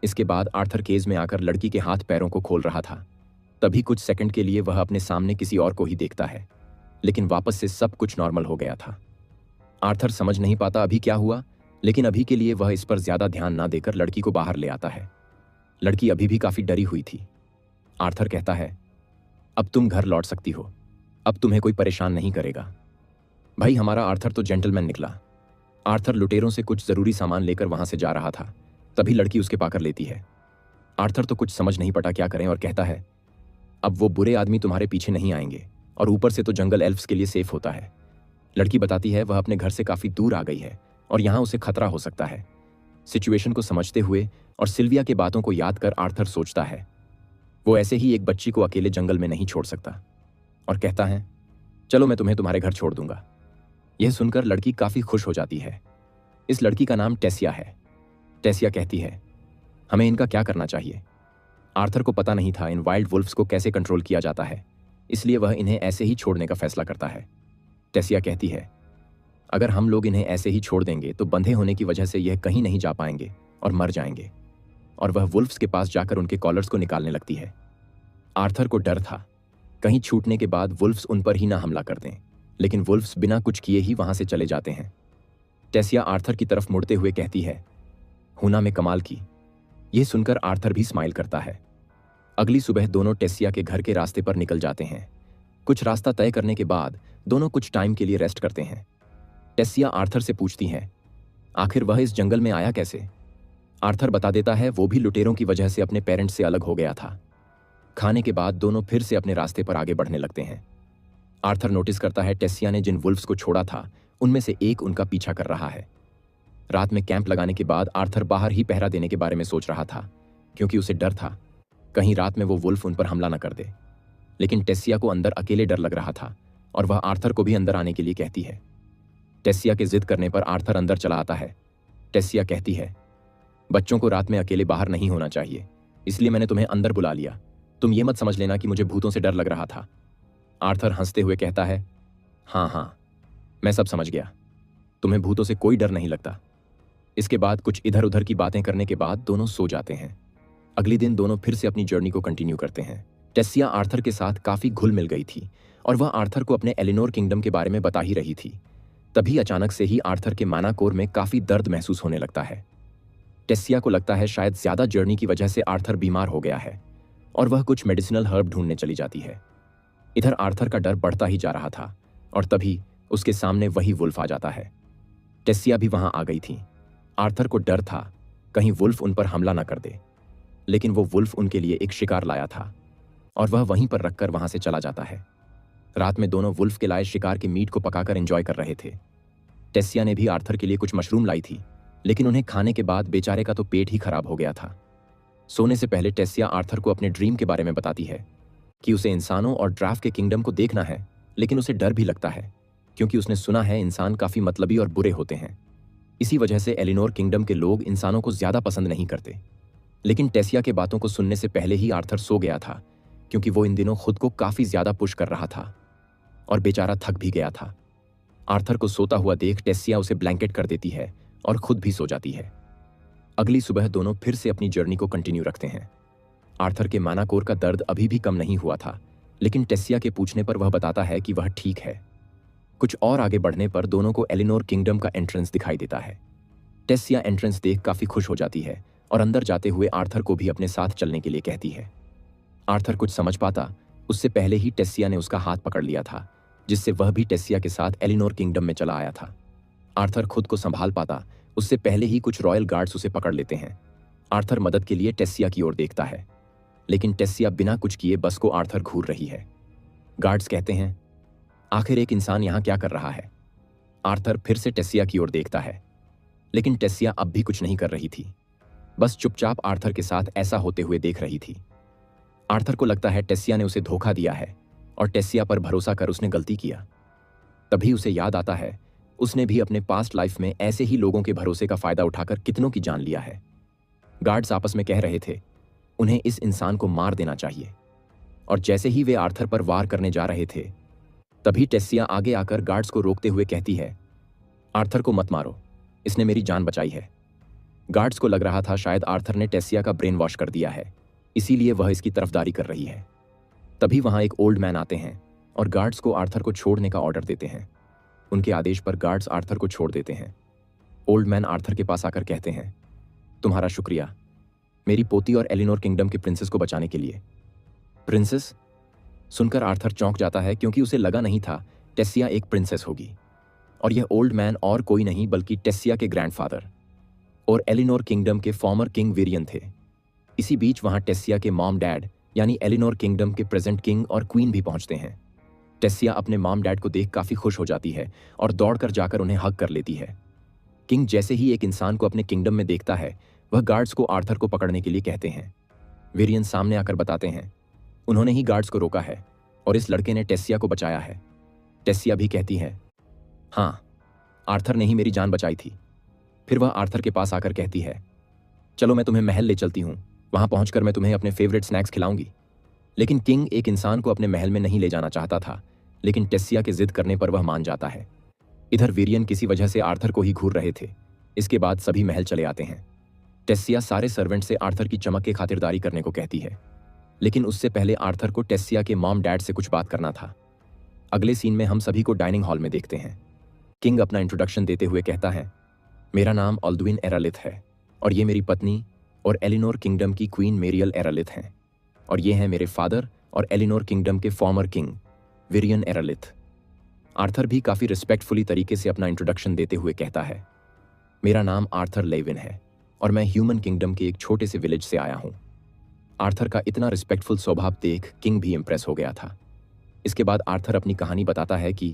इसके बाद आर्थर केज में आकर लड़की के हाथ पैरों को खोल रहा था। तभी कुछ सेकंड के लिए वह अपने सामने किसी और को ही देखता है, लेकिन वापस से सब कुछ नॉर्मल हो गया था। आर्थर समझ नहीं पाता अभी क्या हुआ, लेकिन अभी के लिए वह इस पर ज्यादा ध्यान ना देकर लड़की को बाहर ले आता है। लड़की अभी भी काफी डरी हुई थी। आर्थर कहता है अब तुम घर लौट सकती हो, अब तुम्हें कोई परेशान नहीं करेगा। भाई हमारा आर्थर तो जेंटलमैन निकला। आर्थर लुटेरों से कुछ जरूरी सामान लेकर वहां से जा रहा था, तभी लड़की उसके पाकर लेती है। आर्थर तो कुछ समझ नहीं पता क्या करें और कहता है अब वो बुरे आदमी तुम्हारे पीछे नहीं आएंगे और ऊपर से तो जंगल एल्फ्स के लिए सेफ होता है। लड़की बताती है वह अपने घर से काफी दूर आ गई है और यहां उसे खतरा हो सकता है। सिचुएशन को समझते हुए और सिल्विया के बातों को याद कर आर्थर सोचता है वो ऐसे ही एक बच्ची को अकेले जंगल में नहीं छोड़ सकता और कहता है चलो मैं तुम्हें तुम्हारे घर छोड़ दूंगा। यह सुनकर लड़की काफी खुश हो जाती है। इस लड़की का नाम टेसिया है। टेसिया कहती है हमें इनका क्या करना चाहिए। आर्थर को पता नहीं था इन वाइल्ड वुल्फ्स को कैसे कंट्रोल किया जाता है, इसलिए वह इन्हें ऐसे ही छोड़ने का फैसला करता है। टेसिया कहती है अगर हम लोग इन्हें ऐसे ही छोड़ देंगे तो बंधे होने की वजह से यह कहीं नहीं जा पाएंगे और मर जाएंगे, और वह वुल्फ्स के पास जाकर उनके कॉलर्स को निकालने लगती है। आर्थर को डर था कहीं छूटने के बाद वुल्फ्स उन पर ही ना हमला कर दें, लेकिन वुल्फ्स बिना कुछ किए ही वहां से चले जाते हैं। टेसिया आर्थर की तरफ मुड़ते हुए कहती है हुना में कमाल की। यह सुनकर आर्थर भी स्माइल करता है। अगली सुबह दोनों टेसिया के घर के रास्ते पर निकल जाते हैं। कुछ रास्ता तय करने के बाद दोनों कुछ टाइम के लिए रेस्ट करते हैं। टेसिया आर्थर से पूछती है आखिर वह इस जंगल में आया कैसे। आर्थर बता देता है वो भी लुटेरों की वजह से अपने पेरेंट्स से अलग हो गया था। खाने के बाद दोनों फिर से अपने रास्ते पर आगे बढ़ने लगते हैं। आर्थर नोटिस करता है टेसिया ने जिन वुल्फ्स को छोड़ा था उनमें से एक उनका पीछा कर रहा है। रात में कैंप लगाने के बाद आर्थर बाहर ही पहरा देने के बारे में सोच रहा था, क्योंकि उसे डर था कहीं रात में वो वुल्फ उन पर हमला न कर दे। लेकिन टेसिया को अंदर अकेले डर लग रहा था और वह आर्थर को भी अंदर आने के लिए कहती है। टेसिया के जिद करने पर आर्थर अंदर चला आता है। टेसिया कहती है बच्चों को रात में अकेले बाहर नहीं होना चाहिए, इसलिए मैंने तुम्हें अंदर बुला लिया। तुम ये मत समझ लेना कि मुझे भूतों से डर लग रहा था। आर्थर हंसते हुए कहता है हाँ, मैं सब समझ गया, तुम्हें भूतों से कोई डर नहीं लगता। इसके बाद कुछ इधर उधर की बातें करने के बाद दोनों सो जाते हैं। अगले दिन दोनों फिर से अपनी जर्नी को कंटिन्यू करते हैं। टेसिया आर्थर के साथ काफी घुल मिल गई थी और वह आर्थर को अपने एलिनोर किंगडम के बारे में बता ही रही थी। तभी अचानक से ही आर्थर के माना कोर में काफी दर्द महसूस होने लगता है। टेस्सिया को लगता है शायद ज्यादा जर्नी की वजह से आर्थर बीमार हो गया है और वह कुछ मेडिसिनल हर्ब ढूंढने चली जाती है। इधर आर्थर का डर बढ़ता ही जा रहा था और तभी उसके सामने वही वुल्फ आ जाता है। टेस्सिया भी वहां आ गई थी। आर्थर को डर था कहीं वुल्फ उन पर हमला न कर दे, लेकिन वो वुल्फ उनके लिए एक शिकार लाया था और वह वहीं पर रखकर वहां से चला जाता है। रात में दोनों वुल्फ के लाए शिकार के मीट को पकाकर एंजॉय कर रहे थे। टेस्सिया ने भी आर्थर के लिए कुछ मशरूम लाई थी, लेकिन उन्हें खाने के बाद बेचारे का तो पेट ही खराब हो गया था। सोने से पहले टेस्सिया आर्थर को अपने ड्रीम के बारे में बताती है कि उसे इंसानों और ड्राफ के किंगडम को देखना है, लेकिन उसे डर भी लगता है क्योंकि उसने सुना है इंसान काफी मतलबी और बुरे होते हैं। इसी वजह से एलिनोर किंगडम के लोग इंसानों को ज्यादा पसंद नहीं करते। लेकिन टेस्सिया के बातों को सुनने से पहले ही आर्थर सो गया था क्योंकि वो इन दिनों खुद को काफी ज्यादा पुश कर रहा था और बेचारा थक भी गया था। आर्थर को सोता हुआ देख टेस्सिया उसे ब्लैंकेट कर देती है और खुद भी सो जाती है। अगली सुबह दोनों फिर से अपनी जर्नी को कंटिन्यू रखते हैं। आर्थर के मानाकोर का दर्द अभी भी कम नहीं हुआ था, लेकिन टेस्सिया के पूछने पर वह बताता है कि वह ठीक है। कुछ और आगे बढ़ने पर दोनों को एलिनोर किंगडम का एंट्रेंस दिखाई देता है। टेस्सिया एंट्रेंस देख काफी खुश हो जाती है और अंदर जाते हुए आर्थर को भी अपने साथ चलने के लिए कहती है। आर्थर कुछ समझ पाता उससे पहले ही टेस्सिया ने उसका हाथ पकड़ लिया था, जिससे वह भी टेस्सिया के साथ एलिनोर किंगडम में चला आया था। आर्थर खुद को संभाल पाता उससे पहले ही कुछ रॉयल गार्ड्स उसे पकड़ लेते हैं। आर्थर मदद के लिए टेस्सिया की ओर देखता है, लेकिन टेस्सिया बिना कुछ किए बस को आर्थर घूर रही है। गार्ड्स कहते हैं, आखिर एक इंसान यहां क्या कर रहा है? आर्थर फिर से टेस्सिया की ओर देखता है, लेकिन टेस्सिया अब भी कुछ नहीं कर रही थी, बस चुपचाप आर्थर के साथ ऐसा होते हुए देख रही थी। आर्थर को लगता है टेस्सिया ने उसे धोखा दिया है और टेस्सिया पर भरोसा कर उसने गलती किया। तभी उसे याद आता है उसने भी अपने पास्ट लाइफ में ऐसे ही लोगों के भरोसे का फायदा उठाकर कितनों की जान लिया है। गार्ड्स आपस में कह रहे थे उन्हें इस इंसान को मार देना चाहिए, और जैसे ही वे आर्थर पर वार करने जा रहे थे तभी टेस्सिया आगे आकर गार्ड्स को रोकते हुए कहती है, आर्थर को मत मारो, इसने मेरी जान बचाई है। गार्ड्स को लग रहा था शायद आर्थर ने टेस्सिया का ब्रेन वॉश कर दिया है, इसीलिए वह इसकी तरफदारी कर रही है। तभी वहां एक ओल्ड मैन आते हैं और गार्ड्स को आर्थर को छोड़ने का ऑर्डर देते हैं। उनके आदेश पर गार्ड्स आर्थर को छोड़ देते हैं। ओल्ड मैन आर्थर के पास आकर कहते हैं, तुम्हारा शुक्रिया मेरी पोती और एलिनोर किंगडम के प्रिंसेस को बचाने के लिए। प्रिंसेस? सुनकर आर्थर चौंक जाता है क्योंकि उसे लगा नहीं था टेस्सिया एक प्रिंसेस होगी, और यह ओल्ड मैन और कोई नहीं बल्कि टेस्सिया के ग्रैंडफादर और एलिनोर किंगडम के फॉर्मर किंग विरियन थे। इसी बीच वहां टेस्सिया के मॉम डैड यानी एलिनोर किंगडम के प्रेजेंट किंग और क्वीन भी पहुंचते हैं। टेस्सिया अपने मॉम डैड को देख काफी खुश हो जाती है और दौड़कर जाकर उन्हें हग कर लेती है। किंग जैसे ही एक इंसान को अपने किंगडम में देखता है वह गार्ड्स को आर्थर को पकड़ने के लिए कहते हैं। विरियन सामने आकर बताते हैं उन्होंने ही गार्ड्स को रोका है और इस लड़के ने टेस्सिया को बचाया है। टेस्सिया भी कहती है, हाँ, आर्थर ने ही मेरी जान बचाई थी। फिर वह आर्थर के पास आकर कहती है, चलो मैं तुम्हें महल ले चलती हूँ, वहां पहुंचकर मैं तुम्हें अपने फेवरेट स्नैक्स खिलाऊंगी। लेकिन किंग एक इंसान को अपने महल में नहीं ले जाना चाहता था, लेकिन टेस्सिया के जिद करने पर वह मान जाता है। इधर विरियन किसी वजह से आर्थर को ही घूर रहे थे। इसके बाद सभी महल चले आते हैं। टेस्सिया सारे सर्वेंट से आर्थर की चमक के खातिरदारी करने को कहती है, लेकिन उससे पहले आर्थर को टेस्सिया के मॉम डैड से कुछ बात करना था। अगले सीन में हम सभी को डाइनिंग हॉल में देखते हैं। किंग अपना इंट्रोडक्शन देते हुए कहता है, मेरा नाम ऑल्डविन एरालिथ है और ये मेरी पत्नी और एलिनोर किंगडम की क्वीन मेरियल एरालिथ हैं, और ये हैं मेरे फादर और एलिनोर किंगडम के फॉर्मर किंग विरियन एरालिथ। आर्थर भी काफी रिस्पेक्टफुली तरीके से अपना इंट्रोडक्शन देते हुए कहता है, मेरा नाम आर्थर लेविन है और मैं ह्यूमन किंगडम के एक छोटे से विलेज से आया हूं। आर्थर का इतना रिस्पेक्टफुल स्वभाव देख किंग भी इंप्रेस हो गया था। इसके बाद आर्थर अपनी कहानी बताता है कि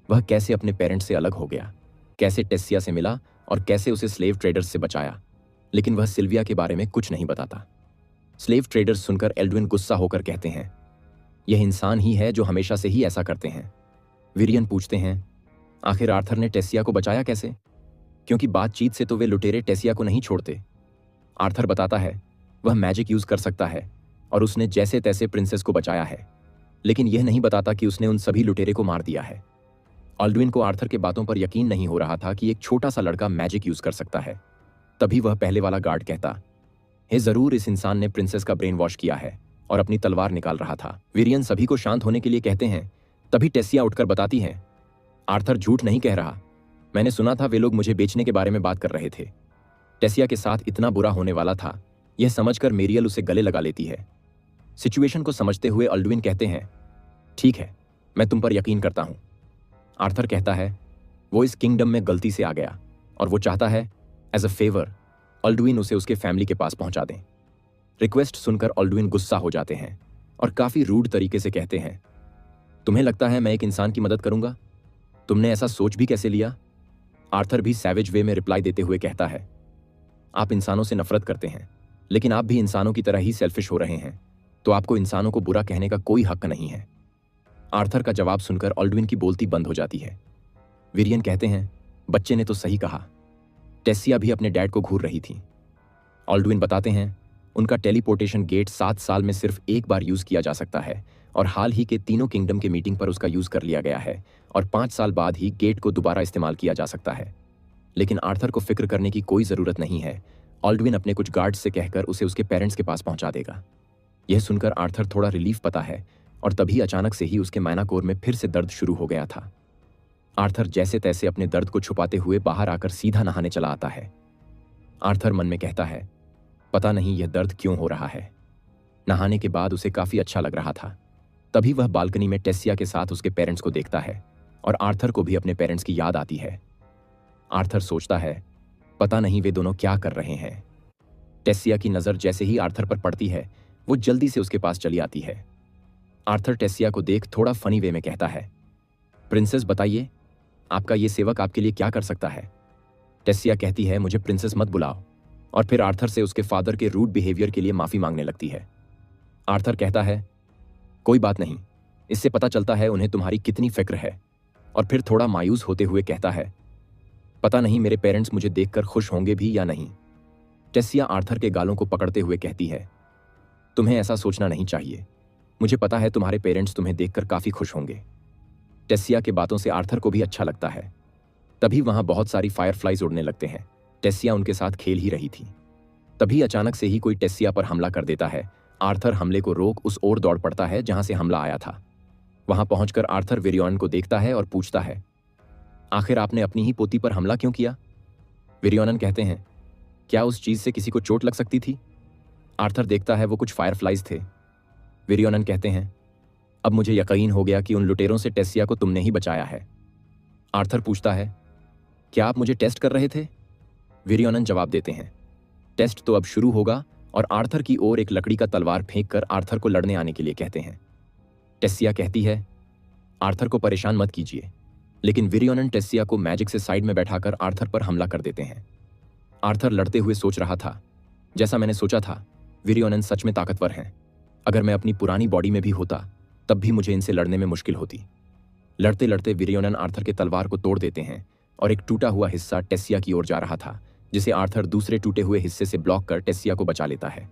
वह कैसे अपने पेरेंट्स से अलग हो गया, कैसे टेस्सिया से मिला और कैसे उसे स्लेव ट्रेडर्स से बचाया, लेकिन वह सिल्विया के बारे में कुछ नहीं बताता। स्लेव ट्रेडर्स सुनकर एल्ड्विन गुस्सा होकर कहते हैं, यह इंसान ही है जो हमेशा से ही ऐसा करते हैं। विरियन पूछते हैं, आखिर आर्थर ने टेस्सिया को बचाया कैसे? क्योंकि बातचीत से तो वे लुटेरे टेस्सिया को नहीं छोड़ते। आर्थर बताता है वह मैजिक यूज कर सकता है और उसने जैसे तैसे प्रिंसेस को बचाया है, लेकिन यह नहीं बताता कि उसने उन सभी लुटेरे को मार दिया है। ऑल्ड्विन को आर्थर के बातों पर यकीन नहीं हो रहा था कि एक छोटा सा लड़का मैजिक यूज कर सकता है। तभी वह पहले वाला गार्ड कहता, हे जरूर इस इंसान ने प्रिंसेस का ब्रेन वॉश किया है और अपनी तलवार निकाल रहा था। विरियन सभी को शांत होने के लिए कहते हैं। तभी टेस्सिया उठकर बताती है, आर्थर झूठ नहीं कह रहा, मैंने सुना था वे लोग मुझे बेचने के बारे में बात कर रहे थे। टेसिया के साथ इतना बुरा होने वाला था, यह समझकर मेरियल उसे गले लगा लेती है। सिचुएशन को समझते हुए ऑल्डविन कहते हैं, ठीक है, मैं तुम पर यकीन करता हूं। आर्थर कहता है, वो इस किंगडम में गलती से आ गया और वो चाहता है एज अ फेवर ऑल्डविन उसे उसके फैमिली के पास पहुंचा दें। रिक्वेस्ट सुनकर ऑल्डविन गुस्सा हो जाते हैं और काफी रूड तरीके से कहते हैं, तुम्हें लगता है मैं एक इंसान की मदद करूंगा? तुमने ऐसा सोच भी कैसे लिया? आर्थर भी सैवेज वे में रिप्लाई देते हुए कहता है, आप इंसानों से नफरत करते हैं, लेकिन आप भी इंसानों की तरह ही सेल्फिश हो रहे हैं, तो आपको इंसानों को बुरा कहने का कोई हक नहीं है। आर्थर का जवाब सुनकर ऑल्डविन की बोलती बंद हो जाती है। विरियन कहते हैं, बच्चे ने तो सही कहा। टेसिया भी अपने डैड को घूर रही थी। ऑल्डविन बताते हैं, उनका टेलीपोर्टेशन गेट 7 साल में सिर्फ एक बार यूज किया जा सकता है और हाल ही के तीनों किंगडम के मीटिंग पर उसका यूज कर लिया गया है और 5 साल बाद ही गेट को दोबारा इस्तेमाल किया जा सकता है। लेकिन आर्थर को फिक्र करने की कोई जरूरत नहीं है, ऑल्डविन अपने कुछ गार्ड्स से कहकर उसे उसके पेरेंट्स के पास पहुंचा देगा। यह सुनकर आर्थर थोड़ा रिलीफ पाता है और तभी अचानक से ही उसके मैनाकोर में फिर से दर्द शुरू हो गया था। आर्थर जैसे तैसे अपने दर्द को छुपाते हुए बाहर आकर सीधा नहाने चला आता है। आर्थर मन में कहता है, पता नहीं यह दर्द क्यों हो रहा है। नहाने के बाद उसे काफी अच्छा लग रहा था। तभी वह बालकनी में टेसिया के साथ उसके पेरेंट्स को देखता है और आर्थर को भी अपने पेरेंट्स की याद आती है। आर्थर सोचता है, पता नहीं वे दोनों क्या कर रहे हैं। टेसिया की नजर जैसे ही आर्थर पर पड़ती है, वो जल्दी से उसके पास चली आती है। आर्थर टेसिया को देख थोड़ा फनी वे में कहता है, प्रिंसेस बताइए, आपका ये सेवक आपके लिए क्या कर सकता है? टेसिया कहती है, मुझे प्रिंसेस मत बुलाओ, और फिर आर्थर से उसके फादर के रूड बिहेवियर के लिए माफी मांगने लगती है। आर्थर कहता है, कोई बात नहीं, इससे पता चलता है उन्हें तुम्हारी कितनी फिक्र है। और फिर थोड़ा मायूस होते हुए कहता है, पता नहीं मेरे पेरेंट्स मुझे देखकर खुश होंगे भी या नहीं। टेसिया आर्थर के गालों को पकड़ते हुए कहती है, तुम्हें ऐसा सोचना नहीं चाहिए, मुझे पता है तुम्हारे पेरेंट्स तुम्हें देखकर काफी खुश होंगे। टेसिया के बातों से आर्थर को भी अच्छा लगता है। तभी वहां बहुत सारी फायरफ्लाइज उड़ने लगते हैं। टेसिया उनके साथ खेल ही रही थी। तभी अचानक से ही कोई टेसिया पर हमला कर देता है। आर्थर हमले को रोक उस ओर दौड़ पड़ता है जहां से हमला आया था। वहां पहुंचकर आर्थर विरियन को देखता है और पूछता है, आखिर आपने अपनी ही पोती पर हमला क्यों किया? विरियन कहते हैं, क्या उस चीज से किसी को चोट लग सकती थी? आर्थर देखता है वो कुछ फायरफ्लाइज थे। विरियन कहते हैं, अब मुझे यकीन हो गया कि उन लुटेरों से टेसिया को तुमने ही बचाया है। आर्थर पूछता है, क्या आप मुझे टेस्ट कर रहे थे? विरियन जवाब देते हैं, टेस्ट तो अब शुरू होगा, और आर्थर की ओर एक लकड़ी का तलवार फेंककर आर्थर को लड़ने आने के लिए कहते हैं। टेसिया कहती है, आर्थर को परेशान मत कीजिए, लेकिन विरियन टेसिया को मैजिक से साइड में बैठाकर आर्थर पर हमला कर देते हैं। आर्थर लड़ते हुए सोच रहा था, जैसा मैंने सोचा था, विरियन सच में ताकतवर हैं। अगर मैं अपनी पुरानी बॉडी में भी होता तब भी मुझे इनसे लड़ने में मुश्किल होती। लड़ते लड़ते विरियन आर्थर के तलवार को तोड़ देते हैं और एक टूटा हुआ हिस्सा टेसिया की ओर जा रहा था, जिसे आर्थर दूसरे टूटे हुए हिस्से से ब्लॉक कर टेसिया को बचा लेता है।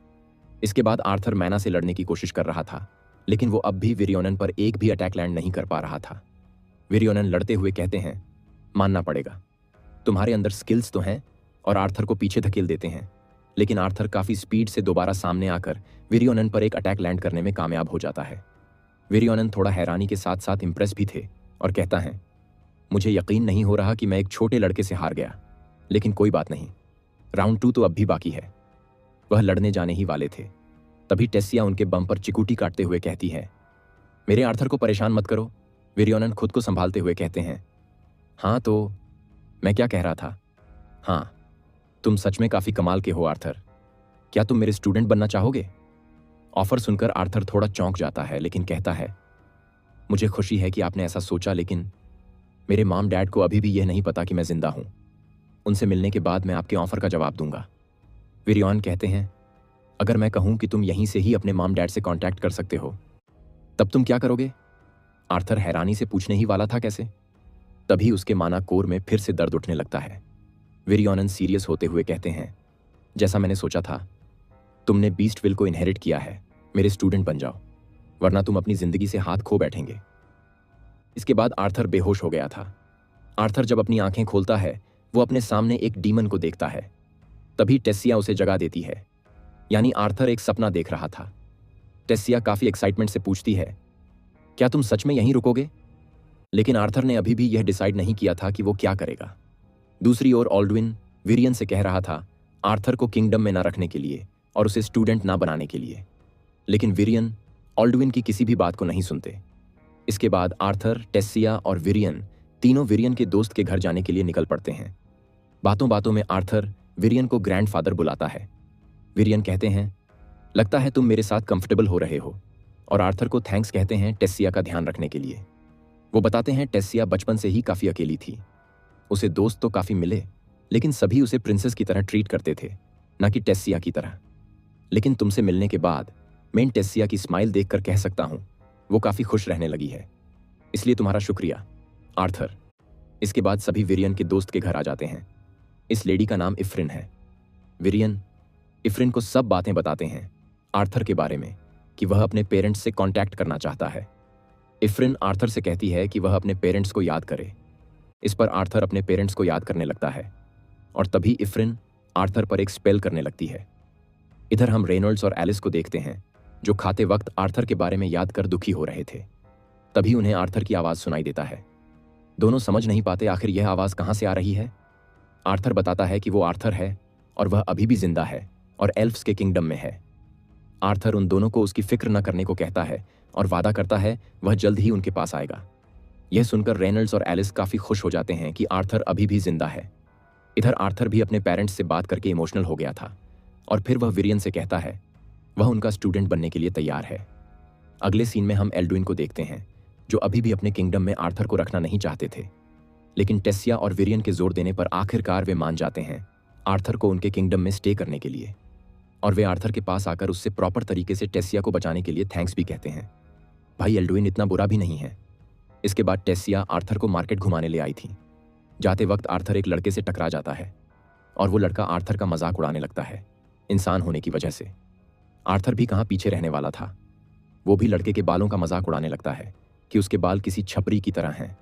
इसके बाद आर्थर मैना से लड़ने की कोशिश कर रहा था, लेकिन वो अब भी विरियन पर एक भी अटैक लैंड नहीं कर पा रहा था। विरियन लड़ते हुए कहते हैं, मानना पड़ेगा, तुम्हारे अंदर स्किल्स तो हैं, और आर्थर को पीछे धकेल देते हैं। लेकिन आर्थर काफी स्पीड से दोबारा सामने आकर विरियन पर एक अटैक लैंड करने में कामयाब हो जाता है। विरियन थोड़ा हैरानी के साथ साथ इंप्रेस भी थे और कहता है, मुझे यकीन नहीं हो रहा कि मैं एक छोटे लड़के से हार गया, लेकिन कोई बात नहीं, राउंड 2 तो अब भी बाकी है। वह लड़ने जाने ही वाले थे। तभी टेसिया उनके बम पर चिकूटी काटते हुए कहती है, मेरे आर्थर को परेशान मत करो। विरियन खुद को संभालते हुए कहते हैं, हाँ तो मैं क्या कह रहा था, हाँ तुम सच में काफी कमाल के हो आर्थर, क्या तुम मेरे स्टूडेंट बनना चाहोगे? ऑफर सुनकर आर्थर थोड़ा चौंक जाता है, लेकिन कहता है, मुझे खुशी है कि आपने ऐसा सोचा, लेकिन मेरे मॉम डैड को अभी भी यह नहीं पता कि मैं जिंदा हूं। उनसे मिलने के बाद मैं आपके ऑफर का जवाब दूंगा। विरियन कहते हैं, अगर मैं कहूं कि तुम यहीं से ही अपने मॉम डैड से कांटेक्ट कर सकते हो, तब तुम क्या करोगे? आर्थर हैरानी से पूछने ही वाला था कैसे, तभी उसके माना कोर में फिर से दर्द उठने लगता है। विरियन सीरियस होते हुए कहते हैं, जैसा मैंने सोचा था, तुमने बीस्ट विल को इनहेरिट किया है, मेरे स्टूडेंट बन जाओ, वरना तुम अपनी जिंदगी से हाथ खो बैठेंगे। इसके बाद आर्थर बेहोश हो गया था। आर्थर जब अपनी आंखें खोलता है, वो अपने सामने एक डीमन को देखता है। तभी टेसिया उसे जगा देती है, यानी आर्थर एक सपना देख रहा था। टेसिया काफी एक्साइटमेंट से पूछती है, क्या तुम सच में यहीं रुकोगे? लेकिन आर्थर ने अभी भी यह डिसाइड नहीं किया था कि वो क्या करेगा। दूसरी ओर ऑल्डविन विरियन से कह रहा था, आर्थर को किंगडम में ना रखने के लिए और उसे स्टूडेंट ना बनाने के लिए। लेकिन विरियन ऑल्डुइन की किसी भी बात को नहीं सुनते। इसके बाद आर्थर, टेस्सिया और विरियन तीनों विरियन के दोस्त के घर जाने के लिए निकल पड़ते हैं। बातों बातों में आर्थर विरियन को ग्रैंडफादर बुलाता है। विरियन कहते हैं, लगता है तुम मेरे साथ कंफर्टेबल हो रहे हो, और आर्थर को थैंक्स कहते हैं टेस्सिया का ध्यान रखने के लिए। वो बताते हैं टेस्सिया बचपन से ही काफ़ी अकेली थी। उसे दोस्त तो काफ़ी मिले, लेकिन सभी उसे प्रिंसेस की तरह ट्रीट करते थे, ना कि टेस्सिया की तरह। लेकिन तुमसे मिलने के बाद मैं टेस्सिया की स्माइल देखकर कह सकता हूँ वो काफ़ी खुश रहने लगी है, इसलिए तुम्हारा शुक्रिया, आर्थर। इसके बाद सभी विरियन के दोस्त के घर आ जाते हैं। इस लेडी का नाम इफ्रिन है। विरियन इफ्रिन को सब बातें बताते हैं आर्थर के बारे में, कि वह अपने पेरेंट्स से कांटेक्ट करना चाहता है। इफ्रिन आर्थर से कहती है कि वह अपने पेरेंट्स को याद करे। इस पर आर्थर अपने पेरेंट्स को याद करने लगता है, और तभी इफ्रिन आर्थर पर एक स्पेल करने लगती है। इधर हम रेनॉल्ड्स और एलिस को देखते हैं, जो खाते वक्त आर्थर के बारे में याद कर दुखी हो रहे थे। तभी उन्हें आर्थर की आवाज़ सुनाई देता है। दोनों समझ नहीं पाते आखिर यह आवाज़ कहाँ से आ रही है। आर्थर बताता है कि वो आर्थर है और वह अभी भी जिंदा है और एल्फ्स के किंगडम में है। आर्थर उन दोनों को उसकी फिक्र न करने को कहता है और वादा करता है वह जल्द ही उनके पास आएगा। यह सुनकर रेनॉल्ड्स और एलिस काफ़ी खुश हो जाते हैं कि आर्थर अभी भी जिंदा है। इधर आर्थर भी अपने पेरेंट्स से बात करके इमोशनल हो गया था, और फिर वह विरियन से कहता है वह उनका स्टूडेंट बनने के लिए तैयार है। अगले सीन में हम एल्डुइन को देखते हैं, जो अभी भी अपने किंगडम में आर्थर को रखना नहीं चाहते थे। लेकिन टेस्सिया और विरियन के जोर देने पर आखिरकार वे मान जाते हैं आर्थर को उनके किंगडम में स्टे करने के लिए, और वे आर्थर के पास आकर उससे प्रॉपर तरीके से टेस्सिया को बचाने के लिए थैंक्स भी कहते हैं। भाई एल्डुइन इतना बुरा भी नहीं है। इसके बाद टेस्सिया आर्थर को मार्केट घुमाने ले आई थी। जाते वक्त आर्थर एक लड़के से टकरा जाता है, और वो लड़का आर्थर का मजाक उड़ाने लगता है इंसान होने की वजह से। आर्थर भी कहाँ पीछे रहने वाला था। वो भी लड़के के बालों का मजाक उड़ाने लगता है कि उसके बाल किसी छपरी की तरह हैं,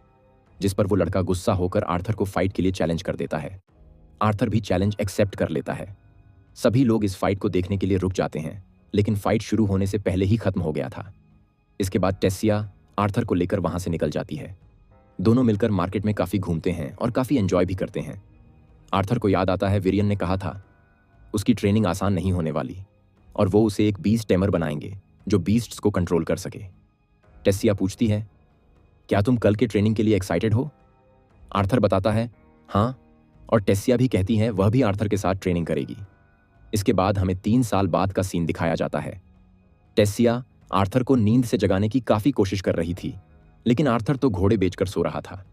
जिस पर वो लड़का गुस्सा होकर आर्थर को फाइट के लिए चैलेंज कर देता है। आर्थर भी चैलेंज एक्सेप्ट कर लेता है। सभी लोग इस फाइट को देखने के लिए रुक जाते हैं, लेकिन फाइट शुरू होने से पहले ही खत्म हो गया था। इसके बाद टेस्सिया आर्थर को लेकर वहां से निकल जाती है। दोनों मिलकर मार्केट में काफ़ी घूमते हैं और काफ़ी एंजॉय भी करते हैं। आर्थर को याद आता है विरियन ने कहा था उसकी ट्रेनिंग आसान नहीं होने वाली, और वो उसे एक बीस्ट टेमर बनाएंगे जो बीस्ट्स को कंट्रोल कर सके। टेस्सिया पूछती है, क्या तुम कल के ट्रेनिंग के लिए एक्साइटेड हो? आर्थर बताता है हाँ, और टेस्सिया भी कहती है वह भी आर्थर के साथ ट्रेनिंग करेगी। इसके बाद हमें 3 साल बाद का सीन दिखाया जाता है। टेस्सिया आर्थर को नींद से जगाने की काफ़ी कोशिश कर रही थी, लेकिन आर्थर तो घोड़े बेचकर सो रहा था,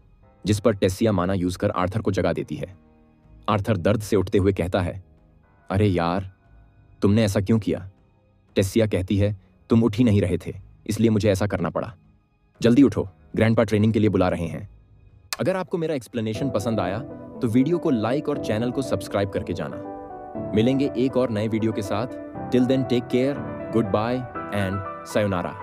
जिस पर टेस्सिया माना यूज कर आर्थर को जगा देती है। आर्थर दर्द से उठते हुए कहता है, अरे यार, तुमने ऐसा क्यों किया? टेस्सिया कहती है, तुम उठ ही नहीं रहे थे, इसलिए मुझे ऐसा करना पड़ा। जल्दी उठो, ग्रैंडपा ट्रेनिंग के लिए बुला रहे हैं। अगर आपको मेरा एक्सप्लेनेशन पसंद आया तो वीडियो को लाइक और चैनल को सब्सक्राइब करके जाना। मिलेंगे एक और नए वीडियो के साथ। Till then take care, goodbye and sayonara.